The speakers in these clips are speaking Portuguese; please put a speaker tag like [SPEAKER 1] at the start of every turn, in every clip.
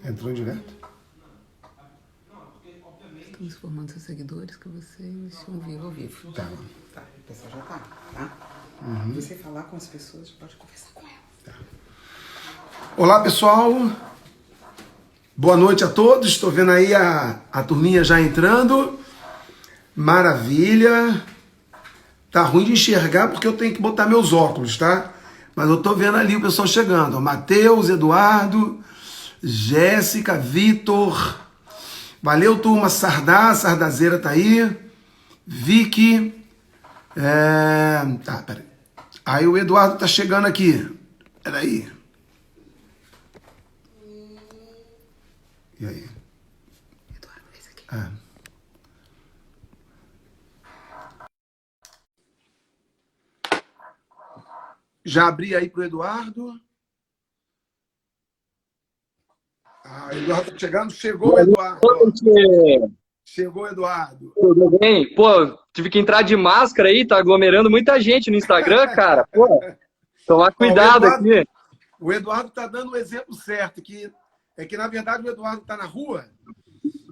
[SPEAKER 1] Entrou direto?
[SPEAKER 2] Estamos informando seus seguidores que você iniciou um vivo ao vivo.
[SPEAKER 1] Tá.
[SPEAKER 3] Tá, o pessoal já tá? Você falar com as pessoas, pode conversar com elas.
[SPEAKER 1] Tá. Olá, pessoal. Boa noite a todos. Estou vendo aí a turminha já entrando. Maravilha. Tá ruim de enxergar porque eu tenho que botar meus óculos, tá? Mas eu tô vendo ali o pessoal chegando. Matheus, Eduardo, Jéssica, Vitor. Valeu, turma. Sardazeira tá aí. Vicky. Tá, peraí. Aí o Eduardo tá chegando aqui. Peraí. E aí?
[SPEAKER 2] Eduardo, esse aqui.
[SPEAKER 1] Já abri aí pro Eduardo. O Eduardo tá chegando. Chegou o Eduardo. Chegou o Eduardo.
[SPEAKER 4] Tudo bem? Pô, tive que entrar de máscara aí, tá aglomerando muita gente no Instagram, cara. Pô, tomar cuidado aqui.
[SPEAKER 1] O Eduardo tá dando o exemplo certo, que na verdade o Eduardo tá na rua.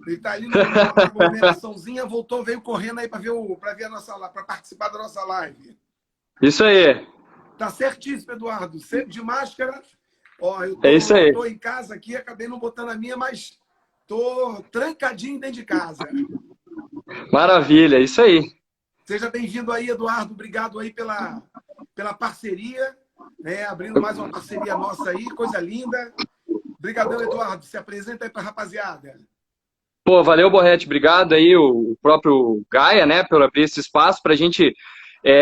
[SPEAKER 1] Ele tá ali numa aglomeraçãozinha, voltou, veio correndo aí para ver a nossa live, para participar da nossa live.
[SPEAKER 4] Isso aí.
[SPEAKER 1] Tá certíssimo, Eduardo. Sempre de máscara. Ó,
[SPEAKER 4] É isso aí.
[SPEAKER 1] tô em casa aqui, acabei não botando a minha, mas tô trancadinho dentro de casa.
[SPEAKER 4] Maravilha, isso aí.
[SPEAKER 1] Seja bem-vindo aí, Eduardo. Obrigado aí pela parceria, né? Abrindo mais uma parceria nossa aí, coisa linda. Obrigadão, Eduardo. Se apresenta aí pra rapaziada.
[SPEAKER 4] Pô, valeu, Borretti. Obrigado aí, o próprio Gaia, né, por abrir esse espaço pra gente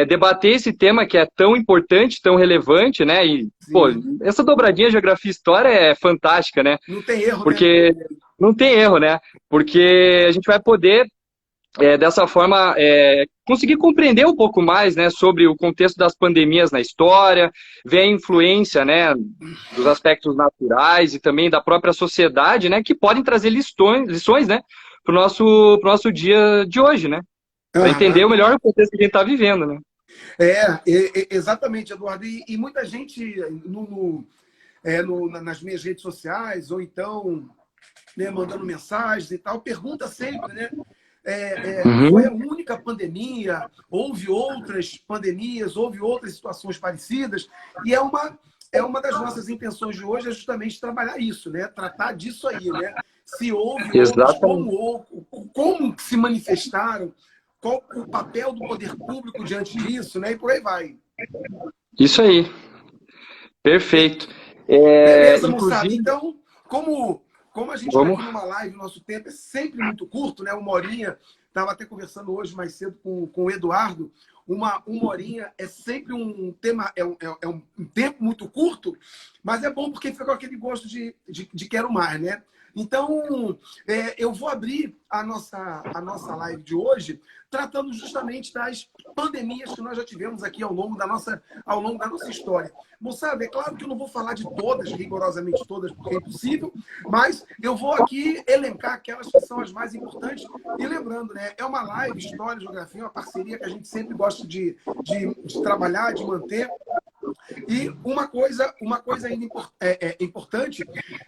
[SPEAKER 4] debater esse tema que é tão importante, tão relevante, né? E,
[SPEAKER 1] Sim.
[SPEAKER 4] pô, essa dobradinha geografia e história é fantástica, né?
[SPEAKER 1] Não tem erro,
[SPEAKER 4] Porque
[SPEAKER 1] né?
[SPEAKER 4] não tem erro, né? Porque a gente vai poder dessa forma, conseguir compreender um pouco mais, né, sobre o contexto das pandemias na história, ver a influência, né, dos aspectos naturais e também da própria sociedade, né, que podem trazer lições, né, pro nosso dia de hoje, né, para entender melhor o contexto que a gente está vivendo, né.
[SPEAKER 1] Exatamente, Eduardo. E muita gente nas minhas redes sociais, ou então, né, mandando mensagens e tal, pergunta sempre, né? Foi a única pandemia? Houve outras pandemias? Houve outras situações parecidas? E é uma das nossas intenções de hoje é justamente trabalhar isso, né? Tratar disso aí, né? Se houve outras, como se manifestaram, qual o papel do poder público diante disso, né? E por aí vai.
[SPEAKER 4] Isso aí. Perfeito.
[SPEAKER 1] Beleza, moçada. Então, como a gente está aqui numa live, nosso tempo é sempre muito curto, né? Uma horinha. Estava até conversando hoje mais cedo com o Eduardo. Uma horinha é sempre um tema, é um tempo muito curto, mas é bom porque fica com aquele gosto de quero mais, né? Então, eu vou abrir a nossa live de hoje tratando justamente das pandemias que nós já tivemos aqui ao longo da nossa história. Moçada, é claro que eu não vou falar de todas, rigorosamente todas, porque é impossível, mas eu vou aqui elencar aquelas que são as mais importantes. E lembrando, né, é uma live, história, geografia, uma parceria que a gente sempre gosta de trabalhar, de manter. E uma coisa ainda importante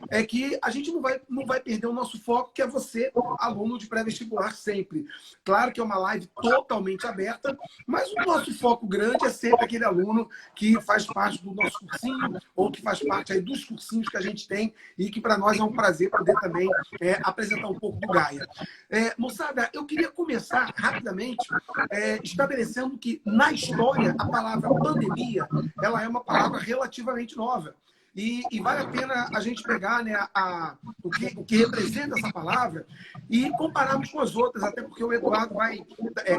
[SPEAKER 1] é que a gente não vai perder o nosso foco, que é você, aluno de pré-vestibular, sempre. Claro que é uma live totalmente aberta, mas o nosso foco grande é sempre aquele aluno que faz parte do nosso cursinho, ou que faz parte aí dos cursinhos que a gente tem, e que para nós é um prazer poder também apresentar um pouco do Gaia. Moçada, eu queria começar rapidamente estabelecendo que, na história, a palavra pandemia, ela é uma palavra relativamente nova. E vale a pena a gente pegar, né, o que representa essa palavra e compararmos com as outras, até porque o Eduardo vai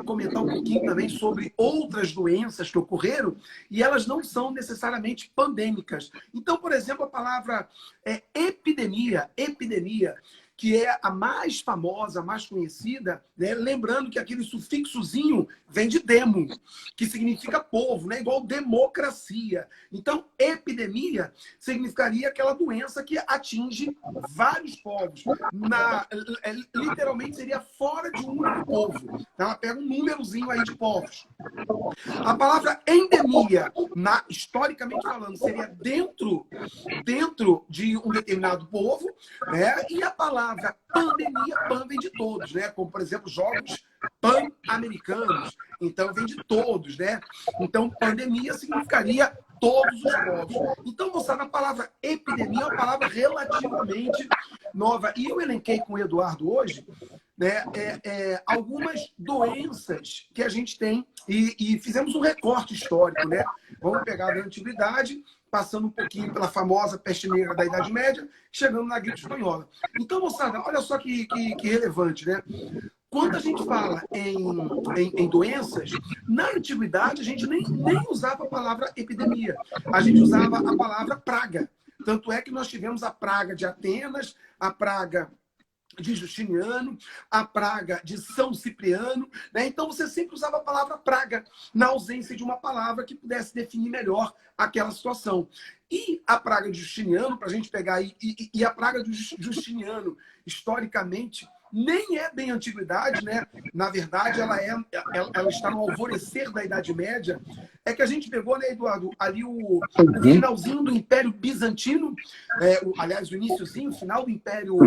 [SPEAKER 1] comentar um pouquinho também sobre outras doenças que ocorreram e elas não são necessariamente pandêmicas. Então, por exemplo, a palavra epidemia, que é a mais famosa, a mais conhecida, né? Lembrando que aquele sufixozinho vem de demo, que significa povo, né? Igual democracia. Então, epidemia significaria aquela doença que atinge vários povos. Literalmente seria fora de um único povo. Ela pega um númerozinho aí de povos. A palavra endemia, historicamente falando, seria dentro de um determinado povo, né? E a palavra pandemia, pan vem de todos, né? Como, por exemplo, jogos pan-americanos. Então, vem de todos, né? Então, pandemia significaria todos os povos. Então, moçada, a palavra epidemia é uma palavra relativamente nova. E eu elenquei com o Eduardo hoje, né, algumas doenças que a gente tem e fizemos um recorte histórico, né? Vamos pegar da antiguidade, passando um pouquinho pela famosa peste negra da Idade Média, chegando na gripe espanhola. Então, moçada, olha só que relevante, né? Quando a gente fala em doenças, na antiguidade a gente nem usava a palavra epidemia. A gente usava a palavra praga. Tanto é que nós tivemos a praga de Atenas, a praga de Justiniano, a praga de São Cipriano, né? Então você sempre usava a palavra praga, na ausência de uma palavra que pudesse definir melhor aquela situação. E a praga de Justiniano, para a gente pegar aí, e a praga de Justiniano, historicamente, nem é bem antiguidade, né? Na verdade, ela está no alvorecer da Idade Média. É que a gente pegou, né, Eduardo, ali o finalzinho do Império Bizantino, aliás, o iniciozinho, o final do Império,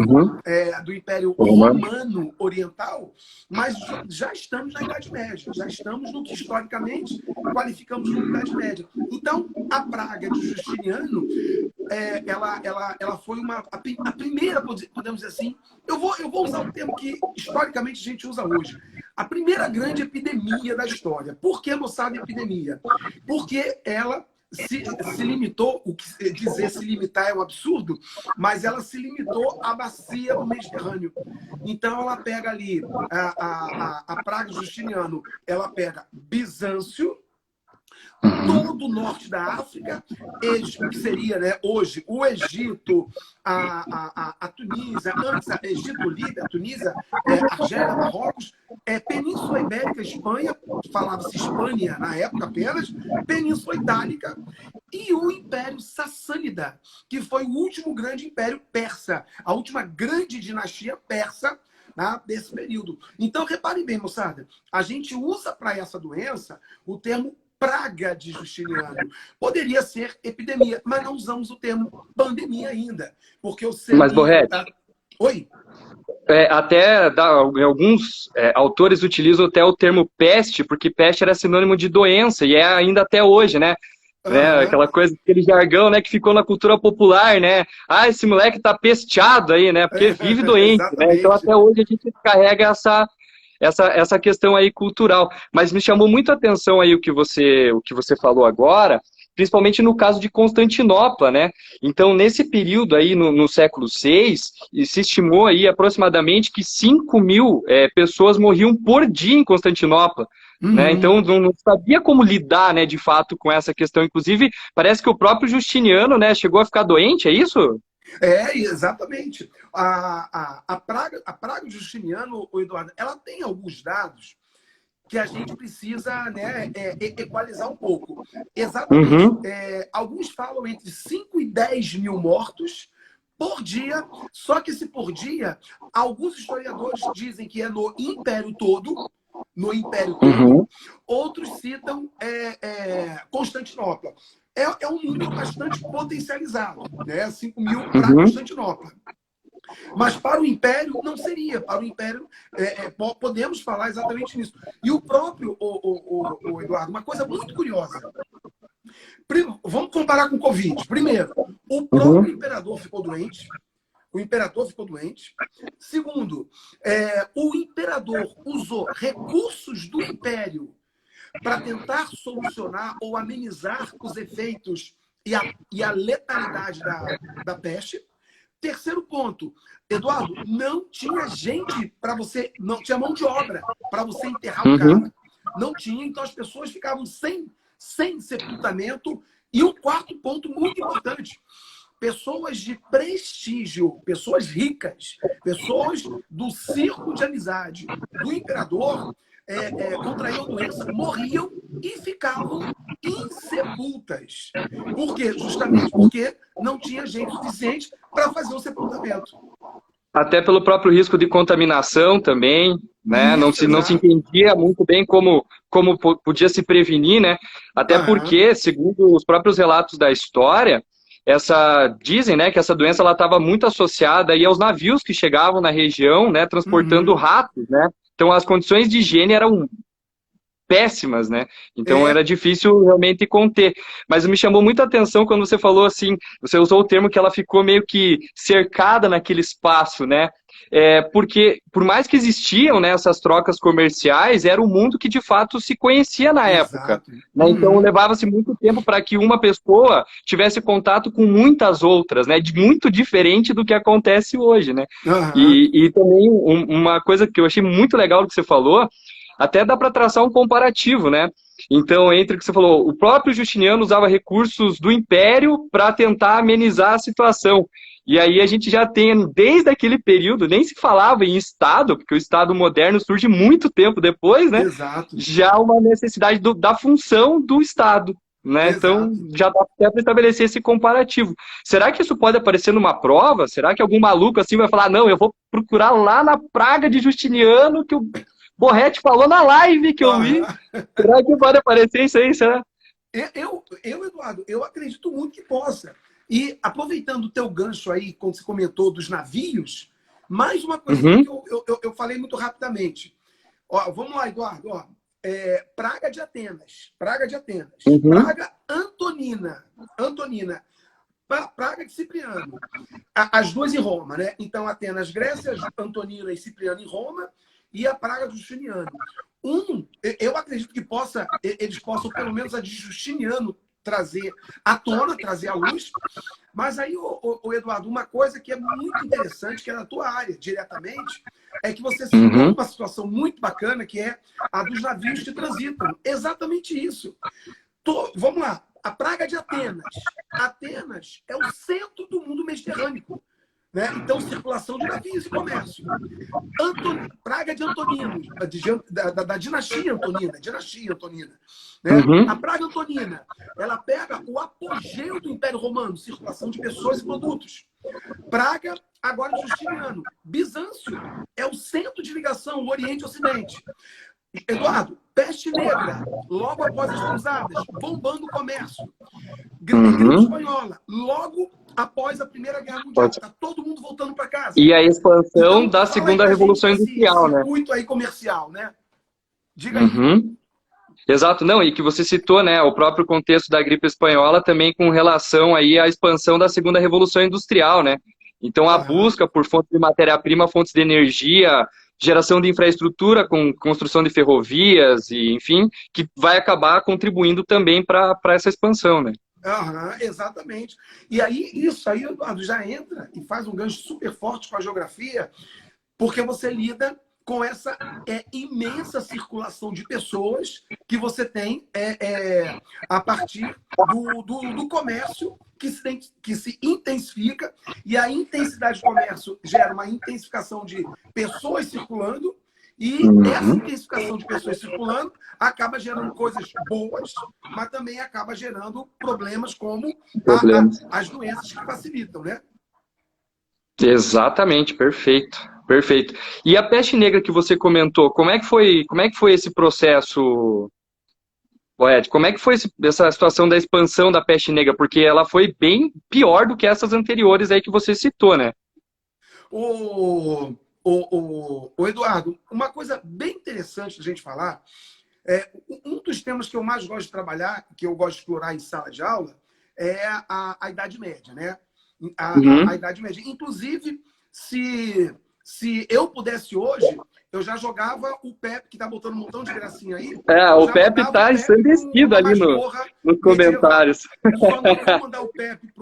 [SPEAKER 1] do Império Romano Oriental, mas já estamos na Idade Média, já estamos no que historicamente qualificamos como Idade Média. Então, a praga de Justiniano, ela foi a primeira, podemos dizer assim, eu vou usar um termo que historicamente a gente usa hoje. A primeira grande epidemia da história. Por que, moçada, epidemia? Porque ela se limitou, o que dizer se limitar é um absurdo, mas ela se limitou à bacia do Mediterrâneo. Então ela pega ali a praga de Justiniano, ela pega Bizâncio, todo o norte da África, o que seria, né, hoje o Egito, a Tunísia, antes Egito, Líbia, Tunísia, Argélia, Marrocos, Península Ibérica, Espanha, falava-se Espanha na época apenas, Península Itálica e o Império Sassânida, que foi o último grande império persa, a última grande dinastia persa, né, desse período. Então, reparem bem, moçada, a gente usa para essa doença o termo praga de Justiniano. Poderia ser epidemia, mas não usamos o termo pandemia ainda. Porque eu sei.
[SPEAKER 4] Mas, Borretti,
[SPEAKER 1] oi?
[SPEAKER 4] Até alguns autores utilizam até o termo peste, porque peste era sinônimo de doença, e é ainda até hoje, né? Aquela coisa, aquele jargão, né, que ficou na cultura popular, né? Ah, esse moleque tá pesteado aí, né? Porque vive doente, né? Então até hoje a gente carrega essa questão aí cultural. Mas me chamou muito a atenção aí o que você falou agora, principalmente no caso de Constantinopla, né? Então, nesse período aí, no século VI, se estimou aí aproximadamente que 5.000 pessoas morriam por dia em Constantinopla. Né? Então, não sabia como lidar, né, de fato, com essa questão. Inclusive, parece que o próprio Justiniano, né, chegou a ficar doente, é isso?
[SPEAKER 1] Exatamente. A praga de Justiniano, Eduardo, ela tem alguns dados que a gente precisa, né, equalizar um pouco. Exatamente. Alguns falam entre 5 e 10 mil mortos por dia, só que esse por dia, alguns historiadores dizem que é no Império todo, outros citam Constantinopla. É um número bastante potencializado, né? 5.000 para Constantinopla. Mas para o Império não seria. Para o Império, podemos falar exatamente nisso. E o próprio, o Eduardo, uma coisa muito curiosa. Vamos comparar com o Covid. Primeiro, o próprio imperador ficou doente. Segundo, o imperador usou recursos do Império para tentar solucionar ou amenizar os efeitos e a letalidade da peste. Terceiro ponto, Eduardo, não tinha gente para você, não tinha mão de obra para você enterrar o cara. Não tinha, então as pessoas ficavam sem sepultamento. E um quarto ponto muito importante, pessoas de prestígio, pessoas ricas, Pessoas do círculo de amizade do imperador contraíam doença, morriam e ficavam insepultas. Por quê? Justamente porque não tinha gente suficiente para fazer o sepultamento.
[SPEAKER 4] Até pelo próprio risco de contaminação também, né?
[SPEAKER 1] Isso,
[SPEAKER 4] não se entendia muito bem como podia se prevenir, né? Até porque, segundo os próprios relatos da história, dizem, né, que essa doença ela estava muito associada aí aos navios que chegavam na região, né, transportando ratos, né? Então as condições de higiene eram péssimas, né? Então era difícil realmente conter. Mas me chamou muita atenção quando você falou assim, você usou o termo que ela ficou meio que cercada naquele espaço, né? Porque por mais que existiam, né, essas trocas comerciais, era um mundo que de fato se conhecia na época. Né? Então levava-se muito tempo para que uma pessoa tivesse contato com muitas outras, né? Muito diferente do que acontece hoje, né? E também uma coisa que eu achei muito legal do que você falou, até dá para traçar um comparativo, né? Então, entre o que você falou, o próprio Justiniano usava recursos do Império para tentar amenizar a situação. E aí a gente já tem, desde aquele período, nem se falava em Estado, porque o Estado moderno surge muito tempo depois, né?
[SPEAKER 1] Exato.
[SPEAKER 4] Já uma necessidade da função do Estado. Né? Então, já dá até para estabelecer esse comparativo. Será que isso pode aparecer numa prova? Será que algum maluco assim vai falar, não, eu vou procurar lá na Praga de Justiniano que o Borretti falou na live que eu vi. Será que pode aparecer isso aí, será?
[SPEAKER 1] Eduardo, eu acredito muito que possa. E aproveitando o teu gancho aí, quando você comentou dos navios, mais uma coisa que eu falei muito rapidamente. Ó, vamos lá, Eduardo. Ó, Praga de Atenas. Praga Antonina. Praga de Cipriano. As duas em Roma, né? Então, Atenas, Grécia, Antonina e Cipriano em Roma, e a Praga de Justiniano. Eu acredito que eles possam, pelo menos a de Justiniano, trazer à tona, trazer à luz. Mas aí, Eduardo, uma coisa que é muito interessante, que é na tua área, diretamente, é que você citou uma situação muito bacana, que é a dos navios que transitam. Exatamente isso. Vamos lá. A Praga de Atenas. Atenas é o centro do mundo mediterrâneo. Né? Então, circulação de navios e comércio. Praga de Antonino, da dinastia Antonina. Né? A Praga Antonina, ela pega o apogeu do Império Romano, circulação de pessoas e produtos. Praga, agora de Justiniano. Bizâncio é o centro de ligação, o Oriente e o Ocidente. Eduardo, peste negra, logo após as cruzadas, bombando o comércio. Gripe espanhola, logo após a Primeira Guerra Mundial. Está todo mundo voltando para casa.
[SPEAKER 4] E a expansão então, da segunda Revolução Industrial, né?
[SPEAKER 1] Muito aí comercial, né? Diga aí.
[SPEAKER 4] Exato, não, e que você citou, né, o próprio contexto da gripe espanhola também com relação aí à expansão da segunda Revolução Industrial, né? Então a busca por fontes de matéria-prima, fontes de energia, geração de infraestrutura com construção de ferrovias, e enfim, que vai acabar contribuindo também para essa expansão, né?
[SPEAKER 1] Exatamente. E aí, isso aí, Eduardo, já entra e faz um gancho super forte com a geografia, porque você lida com essa imensa circulação de pessoas que você tem a partir do comércio que se intensifica, e a intensidade do comércio gera uma intensificação de pessoas circulando, e essa intensificação de pessoas circulando acaba gerando coisas boas, mas também acaba gerando problemas como as doenças que facilitam, né?
[SPEAKER 4] Exatamente, perfeito. Perfeito. E a peste negra que você comentou, como é que foi esse processo, Boete? Como é que foi essa situação da expansão da peste negra? Porque ela foi bem pior do que essas anteriores aí que você citou, né?
[SPEAKER 1] Eduardo, uma coisa bem interessante da gente falar, um dos temas que eu mais gosto de trabalhar, que eu gosto de explorar em sala de aula, é a Idade Média, né? A Idade Média. Inclusive, se eu pudesse hoje, eu já jogava o Pepe, que tá botando um montão de gracinha aí.
[SPEAKER 4] O Pepe tá ensandecido ali nos comentários.
[SPEAKER 1] Só não vou mandar o Pepe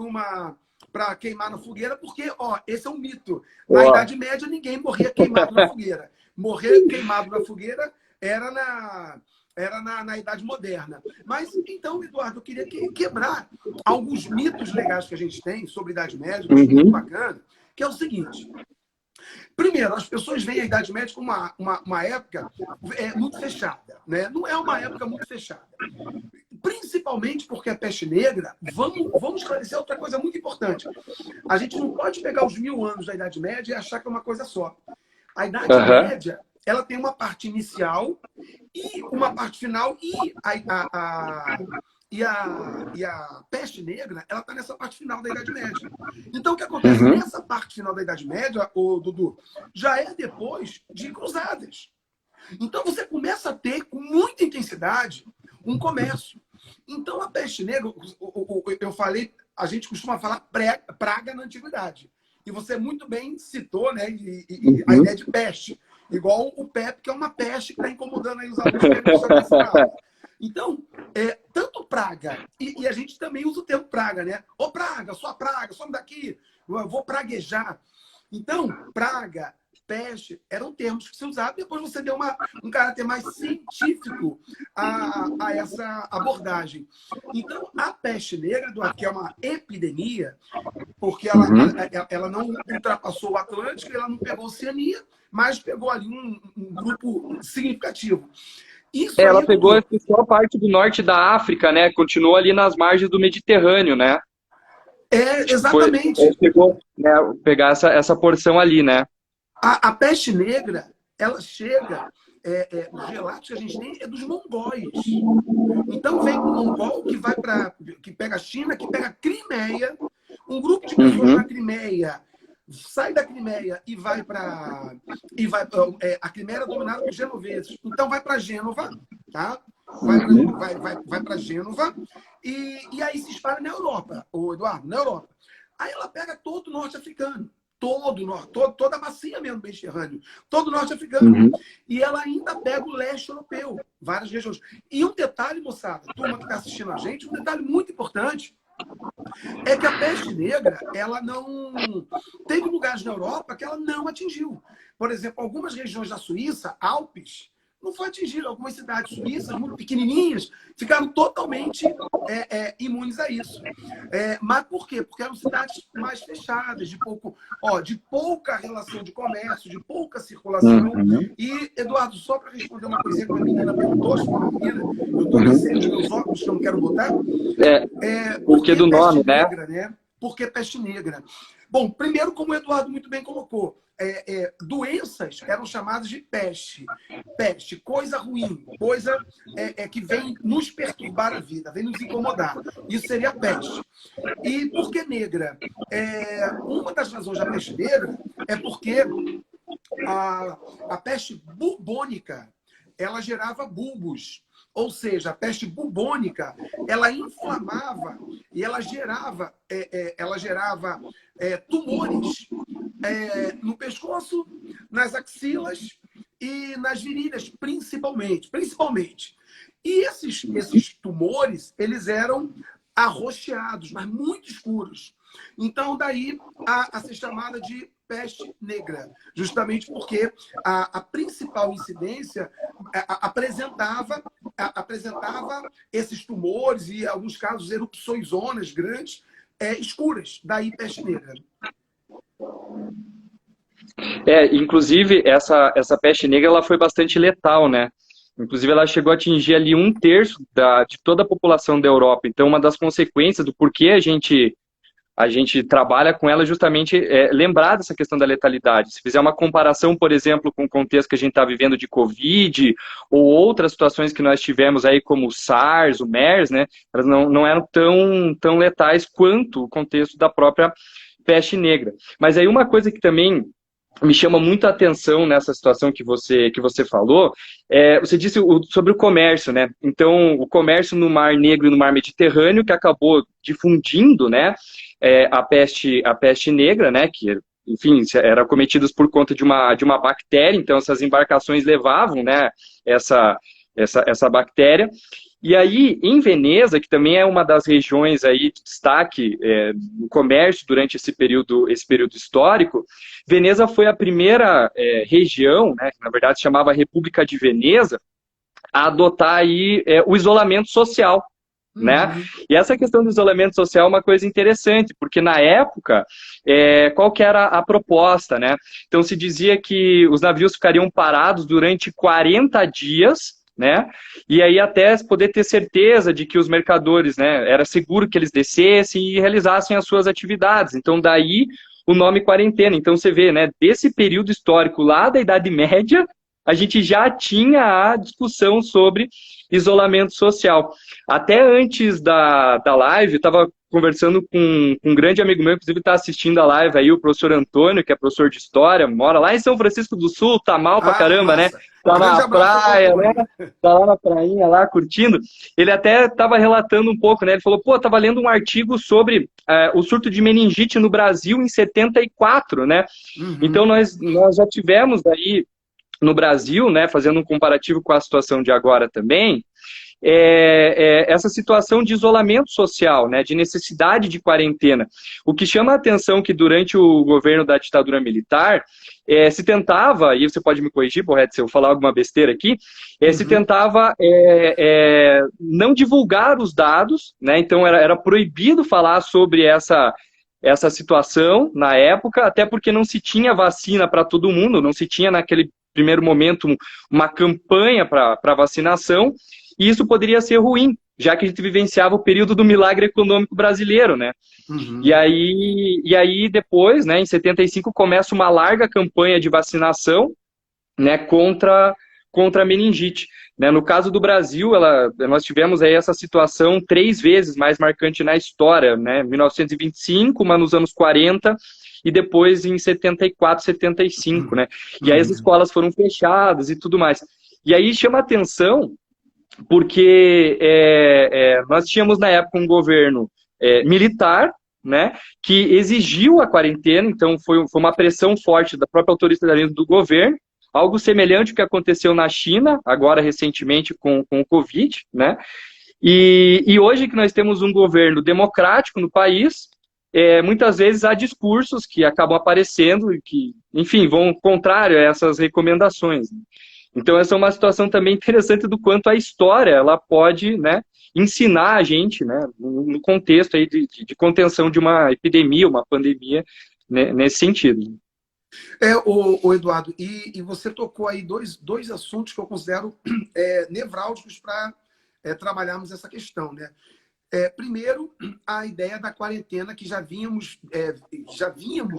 [SPEAKER 1] para queimar na fogueira, porque, esse é um mito. Na Idade Média, ninguém morria queimado na fogueira. Morrer queimado na fogueira era na Idade Moderna. Mas, então, Eduardo, eu queria quebrar alguns mitos legais que a gente tem sobre a Idade Média, que é muito bacana, que é o seguinte. Primeiro, as pessoas veem a Idade Média como uma época muito fechada, né? Não é uma época muito fechada. Principalmente porque a peste negra, vamos esclarecer outra coisa muito importante. A gente não pode pegar os 1000 anos da Idade Média e achar que é uma coisa só. A Idade Média, ela tem uma parte inicial e uma parte final, e a peste negra, ela está nessa parte final da Idade Média. Então, o que acontece nessa parte final da Idade Média, Dudu, já é depois de cruzadas. Então, você começa a ter, com muita intensidade, um comércio. Então, a peste negra, eu falei, a gente costuma falar praga na antiguidade. E você muito bem citou, né, a ideia de peste. Igual o PEP, que é uma peste que está incomodando aí os alunos que querem estudar. Então, tanto praga, e a gente também usa o termo praga, né? Ô praga, some daqui, eu vou praguejar. Então, praga, peste, eram termos que se usavam, depois você deu um caráter mais científico a essa abordagem. Então, a peste negra, que é uma epidemia, porque ela não ultrapassou o Atlântico, ela não pegou a Oceania, mas pegou ali um grupo significativo.
[SPEAKER 4] Ela pegou só a parte do norte da África, né? Continuou ali nas margens do Mediterrâneo, né?
[SPEAKER 1] Exatamente.
[SPEAKER 4] Chegou, né, pegar essa porção ali, né?
[SPEAKER 1] A peste negra, ela chega, os relatos que a gente tem é dos mongóis. Então vem um mongol que pega a China, que pega a Crimeia, um grupo de pessoas na Crimeia sai da Crimeia e vai para... a Crimeia era dominada por genoveses. Então vai para Gênova, tá? Vai para Gênova e aí se espalha na Europa, Eduardo, na Europa. Aí ela pega todo o norte africano, toda a bacia mesmo, Mediterrâneo, todo o norte africano. E ela ainda pega o leste europeu, várias regiões. E um detalhe, moçada, turma que está assistindo a gente, um detalhe muito importante, é que a peste negra, ela não... Teve lugares na Europa que ela não atingiu. Por exemplo, algumas regiões da Suíça, Alpes, não foi atingido. Algumas cidades suíças, muito pequenininhas, ficaram totalmente imunes a isso. Mas por quê? Porque eram cidades mais fechadas, de pouca relação de comércio, de pouca circulação. E, Eduardo, só para responder uma coisinha que a menina perguntou, se for uma menina, eu estou recebendo meus óculos que eu não quero botar.
[SPEAKER 4] Porque do nome,
[SPEAKER 1] né? Por que peste negra? Bom, primeiro, como o Eduardo muito bem colocou, doenças eram chamadas de peste. Peste, coisa ruim, coisa que vem nos perturbar a vida, vem nos incomodar. Isso seria peste. E por que negra? Uma das razões da peste negra é porque a peste bubônica, ela gerava bulbos. Ou seja, a peste bubônica, ela inflamava e ela gerava tumores no pescoço, nas axilas e nas virilhas, principalmente. E esses tumores, eles eram arroxeados, mas muito escuros. Então, daí a ser chamada de peste negra, justamente porque a principal incidência apresentava esses tumores e, em alguns casos, erupções zonas grandes, escuras, daí peste negra.
[SPEAKER 4] Inclusive, essa peste negra ela foi bastante letal, né? Inclusive, ela chegou a atingir ali 1/3 de toda a população da Europa. Então, uma das consequências do porquê a gente trabalha com ela justamente lembrar dessa questão da letalidade. Se fizer uma comparação, por exemplo, com o contexto que a gente está vivendo de Covid ou outras situações que nós tivemos aí como o SARS, o MERS, né, elas não eram tão letais quanto o contexto da própria peste negra. Mas aí uma coisa que também me chama muito a atenção nessa situação que você falou, você disse sobre o comércio, né? Então, o comércio no Mar Negro e no Mar Mediterrâneo, que acabou difundindo, né, a peste negra, né, que, enfim, era cometidas por conta de uma bactéria, então essas embarcações levavam, né, essa bactéria. E aí, em Veneza, que também é uma das regiões aí de destaque no comércio durante esse período histórico, Veneza foi a primeira região, né, que na verdade se chamava República de Veneza, a adotar aí o isolamento social. né? E essa questão do isolamento social é uma coisa interessante, porque na época, qual que era a proposta, né? Então se dizia que os navios ficariam parados durante 40 dias, né? E aí até poder ter certeza de que os mercadores, né, era seguro que eles descessem e realizassem as suas atividades. Então daí o nome quarentena. Então você vê, né, desse período histórico lá da Idade Média, a gente já tinha a discussão sobre isolamento social. Até antes da live, eu estava conversando com um grande amigo meu, inclusive está assistindo a live aí, o professor Antônio, que é professor de História, mora lá em São Francisco do Sul, tá mal pra caramba,
[SPEAKER 1] nossa.
[SPEAKER 4] Né? Tá na praia, né? Tá lá na prainha, lá, curtindo. Ele até estava relatando um pouco, né? Ele falou, pô, tava lendo um artigo sobre o surto de meningite no Brasil em 74, né? Então nós já tivemos aí no Brasil, né, fazendo um comparativo com a situação de agora também, essa situação de isolamento social, né, de necessidade de quarentena. O que chama a atenção que durante o governo da ditadura militar, se tentava, e você pode me corrigir, Borretti, se eu falar alguma besteira aqui, se tentava não divulgar os dados, né, então era proibido falar sobre essa situação na época, até porque não se tinha vacina para todo mundo, não se tinha naquele primeiro momento uma campanha para vacinação, e isso poderia ser ruim, já que a gente vivenciava o período do milagre econômico brasileiro, né? E aí depois, né, em 75, começa uma larga campanha de vacinação, né, contra a meningite. Né? No caso do Brasil, nós tivemos aí essa situação 3 vezes mais marcante na história, né? 1925, uma nos anos 40, e depois em 74, 75, né? E aí as escolas foram fechadas e tudo mais. E aí chama atenção porque nós tínhamos na época um governo militar, né, que exigiu a quarentena, então foi uma pressão forte da própria autoridade do governo, algo semelhante ao que aconteceu na China, agora recentemente com o Covid, né? E hoje que nós temos um governo democrático no país, muitas vezes há discursos que acabam aparecendo e que, enfim, vão contrário a essas recomendações. Então essa é uma situação também interessante do quanto a história ela pode, né, ensinar a gente, né, no contexto aí de contenção de uma epidemia, uma pandemia, né, nesse sentido.
[SPEAKER 1] O Eduardo, e você tocou aí dois assuntos que eu considero nevrálgicos para trabalharmos essa questão, né? Primeiro, a ideia da quarentena que já vínhamos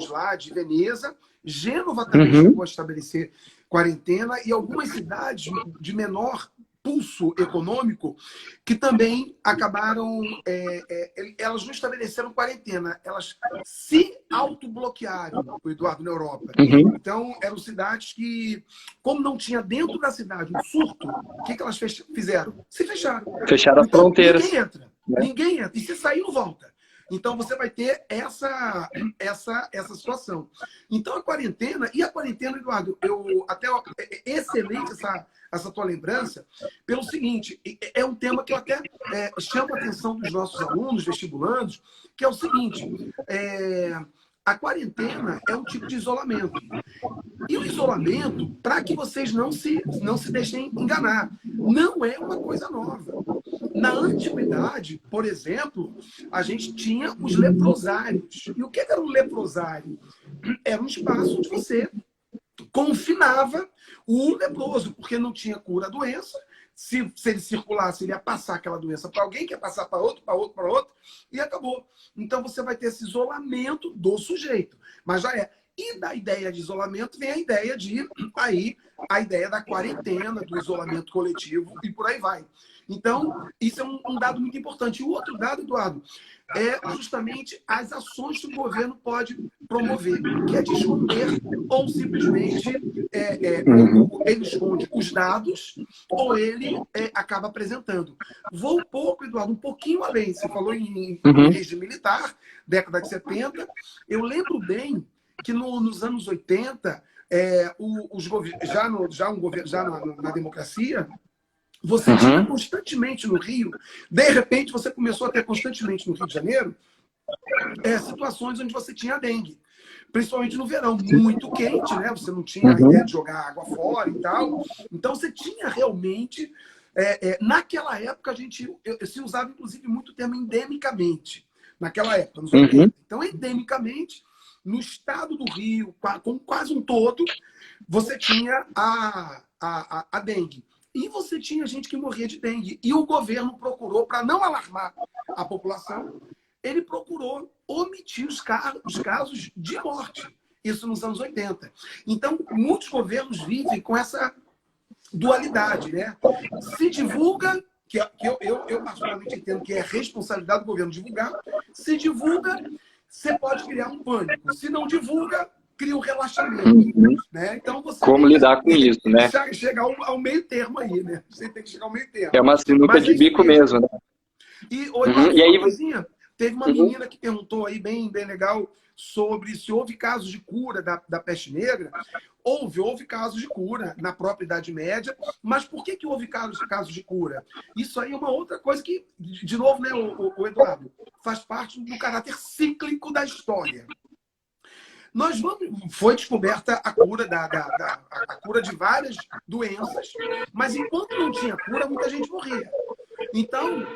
[SPEAKER 1] lá de Veneza, Gênova também chegou a estabelecer quarentena, e algumas cidades de menor pulso econômico que também acabaram, elas não estabeleceram quarentena, elas se autobloquearam, Eduardo, na Europa. Então, eram cidades que, como não tinha dentro da cidade um surto, o que elas fizeram? Se fecharam.
[SPEAKER 4] Fecharam as fronteiras.
[SPEAKER 1] Ninguém entra. Ninguém entra. E se sair, não volta. Então, você vai ter essa situação. Então, a quarentena, Eduardo, excelente essa tua lembrança, pelo seguinte, é um tema que eu até chamo a atenção dos nossos alunos, vestibulandos, que é o seguinte, a quarentena é um tipo de isolamento. E o isolamento, para que vocês não se deixem enganar, não é uma coisa nova. Na antiguidade, por exemplo, a gente tinha os leprosários. E o que era um leprosário? Era um espaço onde você confinava o leproso, porque não tinha cura à doença. Se ele circulasse, ele ia passar aquela doença para alguém, que ia passar para outro, e acabou. Então você vai ter esse isolamento do sujeito. Mas já é. E da ideia de isolamento vem a ideia da quarentena, do isolamento coletivo e por aí vai. Então, isso é um dado muito importante. E o outro dado, Eduardo, é justamente as ações que o governo pode promover, que é de esconder ou simplesmente ele esconde os dados ou ele acaba apresentando. Vou um pouquinho além. Você falou em regime militar, década de 70. Eu lembro bem que nos anos 80, na democracia, você tinha constantemente no Rio, de repente você começou a ter constantemente no Rio de Janeiro, situações onde você tinha dengue. Principalmente no verão, muito quente, né? Você não tinha a ideia de jogar água fora e tal. Então você tinha realmente Naquela época, se usava, inclusive, muito o termo endemicamente. Naquela época, nos 80. Então, endemicamente, no estado do Rio, com quase um todo, você tinha a dengue. E você tinha gente que morria de dengue. E o governo procurou, para não alarmar a população, ele procurou omitir os casos de morte. Isso nos anos 80. Então, muitos governos vivem com essa dualidade, né? Se divulga, que eu particularmente entendo que é responsabilidade do governo divulgar, se divulga, você pode criar um pânico. Se não divulga, cria um relaxamento. Né? Então, você
[SPEAKER 4] como lidar com isso, né?
[SPEAKER 1] Chegar ao meio termo aí, né? Você tem que chegar ao meio termo.
[SPEAKER 4] É uma sinuca de bico mesmo, né?
[SPEAKER 1] E
[SPEAKER 4] aí,
[SPEAKER 1] teve uma menina que perguntou aí bem legal sobre se houve casos de cura da peste negra. Houve casos de cura na própria Idade Média, mas por que houve casos de cura? Isso aí é uma outra coisa que, de novo, né, o Eduardo, faz parte do caráter cíclico da história. Foi descoberta a cura, a cura de várias doenças, mas enquanto não tinha cura, muita gente morria. Então,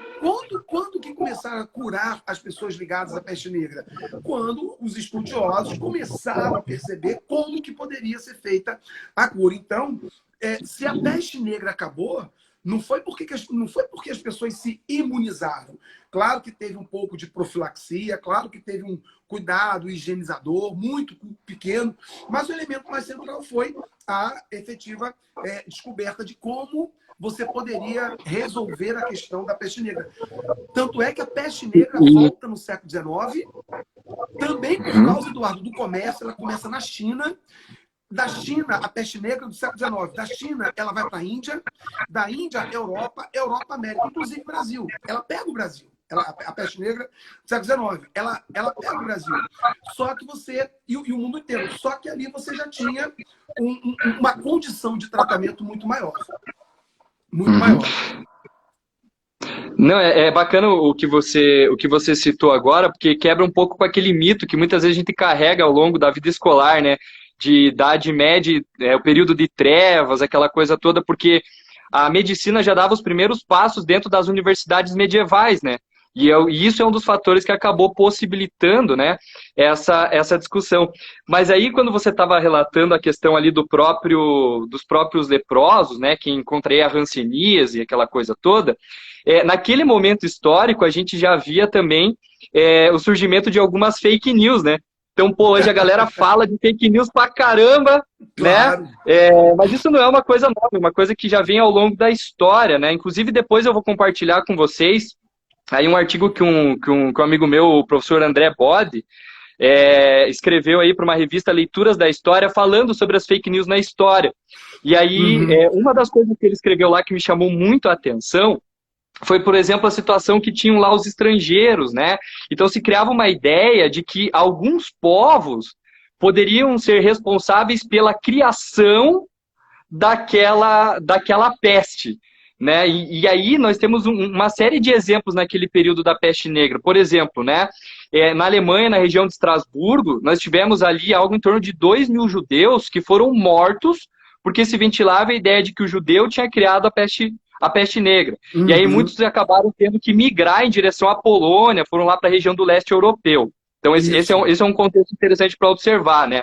[SPEAKER 1] quando que começaram a curar as pessoas ligadas à peste negra? Quando os estudiosos começaram a perceber como que poderia ser feita a cura. Então, se a peste negra acabou, não foi porque as pessoas se imunizaram. Claro que teve um pouco de profilaxia, claro que teve um cuidado higienizador muito pequeno, mas o elemento mais central foi a efetiva descoberta de como você poderia resolver a questão da peste negra. Tanto é que a peste negra volta no século XIX, também por causa, Eduardo, do comércio. Ela começa na China. Da China, a peste negra do século XIX. Da China, ela vai para a Índia. Da Índia, Europa, América, inclusive Brasil. Ela pega o Brasil. A peste negra do século XIX. Ela pega o Brasil. Só que você... E o mundo inteiro. Só que ali você já tinha uma condição de tratamento muito maior. Muito maior.
[SPEAKER 4] Não, é bacana o que você citou agora, porque quebra um pouco com aquele mito que muitas vezes a gente carrega ao longo da vida escolar, né? De Idade Média, o período de trevas, aquela coisa toda, porque a medicina já dava os primeiros passos dentro das universidades medievais, né? E isso é um dos fatores que acabou possibilitando, né, essa discussão. Mas aí, quando você estava relatando a questão ali dos próprios leprosos, né, que contraía a hanseníase e aquela coisa toda, naquele momento histórico, a gente já via também o surgimento de algumas fake news, né? Então, hoje a galera fala de fake news pra caramba, claro, né? Mas isso não é uma coisa nova, é uma coisa que já vem ao longo da história, né? Inclusive, depois eu vou compartilhar com vocês aí um artigo que um amigo meu, o professor André Bode, escreveu aí para uma revista Leituras da História, falando sobre as fake news na história. E aí, uma das coisas que ele escreveu lá que me chamou muito a atenção foi, por exemplo, a situação que tinham lá os estrangeiros, né? Então se criava uma ideia de que alguns povos poderiam ser responsáveis pela criação daquela peste, né? E aí nós temos uma série de exemplos naquele período da peste negra. Por exemplo, né? Na Alemanha, na região de Estrasburgo, nós tivemos ali algo em torno de 2.000 judeus que foram mortos porque se ventilava a ideia de que o judeu tinha criado a peste negra. E aí muitos acabaram tendo que migrar em direção à Polônia, foram lá para a região do leste europeu. Então esse é um contexto interessante para observar, né?